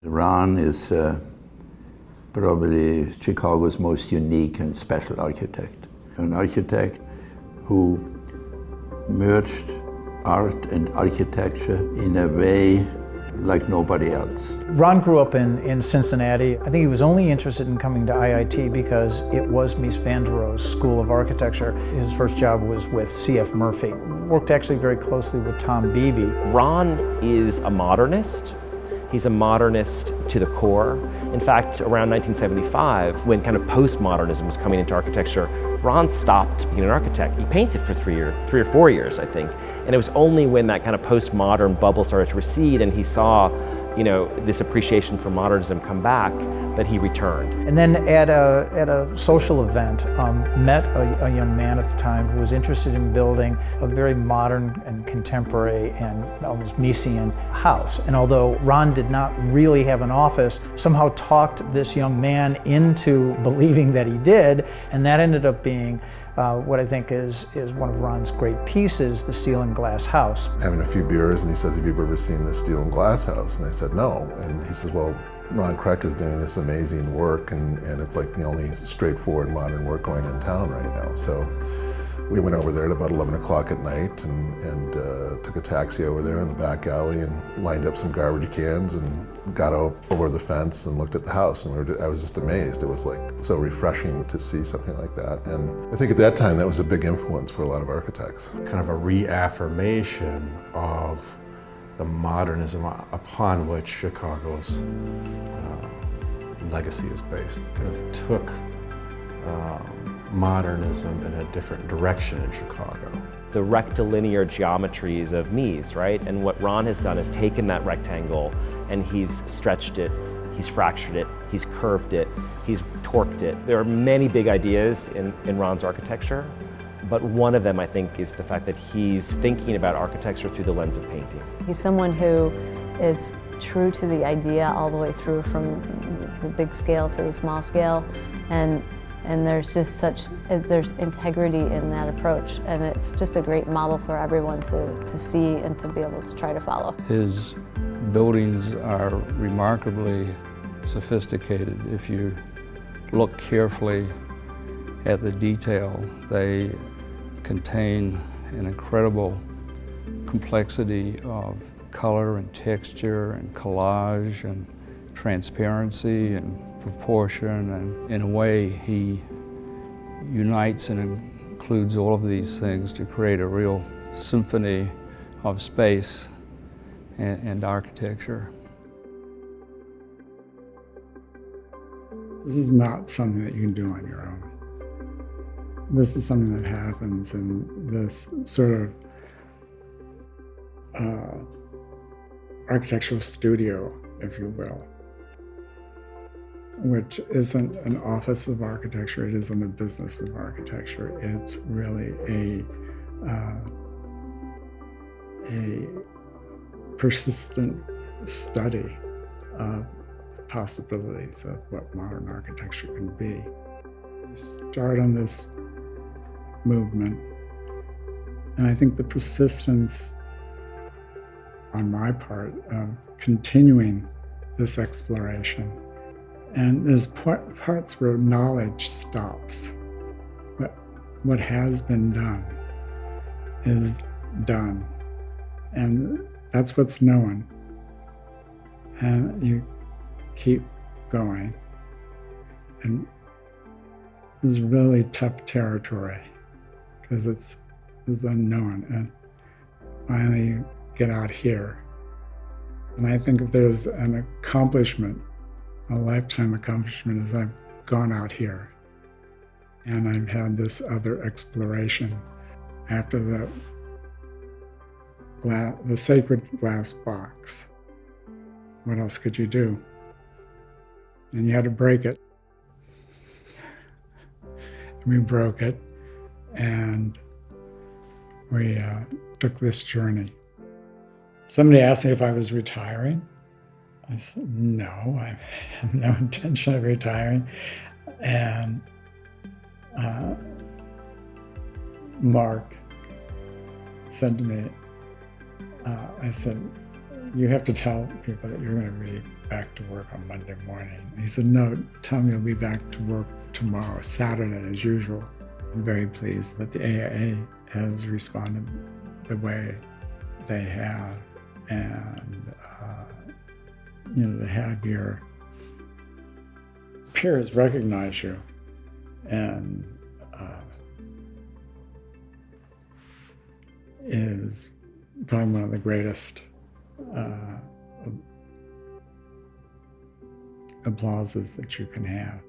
Ron is probably Chicago's most unique and special architect. An architect who merged art and architecture in a way like nobody else. Ron grew up in Cincinnati. I think he was only interested in coming to IIT because it was Mies van der Rohe's School of Architecture. His first job was with C.F. Murphy. Worked actually very closely with Tom Beebe. Ron is a modernist. He's a modernist to the core. In fact, around 1975, when kind of postmodernism was coming into architecture, Ron stopped being an architect. He painted for 3 or 4 years, I think. And it was only when that kind of postmodern bubble started to recede and he saw, this appreciation for modernism come back, that he returned. And then at a social event, met a young man at the time who was interested in building a very modern and contemporary and almost Miesian house. And although Ron did not really have an office, somehow talked this young man into believing that he did, and that ended up being what I think is one of Ron's great pieces, the steel and glass house. Having a few beers, and he says, "Have you ever seen this steel and glass house?" And I said, "No." And he says, "Well, Ron Krueck is doing this amazing work, and it's like the only straightforward modern work going in town right now." So we went over there at about 11 o'clock at night and took a taxi over there in the back alley and lined up some garbage cans and got over the fence and looked at the house. And I was just amazed. It was like so refreshing to see something like that. And I think at that time that was a big influence for a lot of architects. Kind of a reaffirmation of the modernism upon which Chicago's legacy is based. Kind of took modernism in a different direction in Chicago. The rectilinear geometries of Mies, right? And what Ron has done is taken that rectangle and he's stretched it, he's fractured it, he's curved it, he's torqued it. There are many big ideas in Ron's architecture, but one of them I think is the fact that he's thinking about architecture through the lens of painting. He's someone who is true to the idea all the way through from the big scale to the small scale, and there's just there's integrity in that approach, and it's just a great model for everyone to see and to be able to try to follow. His buildings are remarkably sophisticated. If you look carefully at the detail, they contain an incredible complexity of color and texture and collage and transparency and proportion, and in a way he unites and includes all of these things to create a real symphony of space and architecture. This is not something that you can do on your own. This is something that happens in this sort of architectural studio, if you will, which isn't an office of architecture, it isn't a business of architecture. It's really a persistent study of possibilities of what modern architecture can be. You start on this movement, and I think the persistence on my part of continuing this exploration. And there's parts where knowledge stops. What has been done is done. And that's what's known. And you keep going. And it's really tough territory because it's unknown. And finally you get out here. And I think if there's an accomplishment, a lifetime accomplishment, is I've gone out here and I've had this other exploration after the sacred glass box. What else could you do? And you had to break it. And we broke it, and we took this journey. Somebody asked me if I was retiring. I said, no, I have no intention of retiring. And Mark said to me, I said, you have to tell people that you're going to be back to work on Monday morning. And he said, no, tell me you'll be back to work tomorrow, Saturday as usual. I'm very pleased that the AIA has responded the way they have, and to have your peers recognize you and is probably one of the greatest applauses that you can have.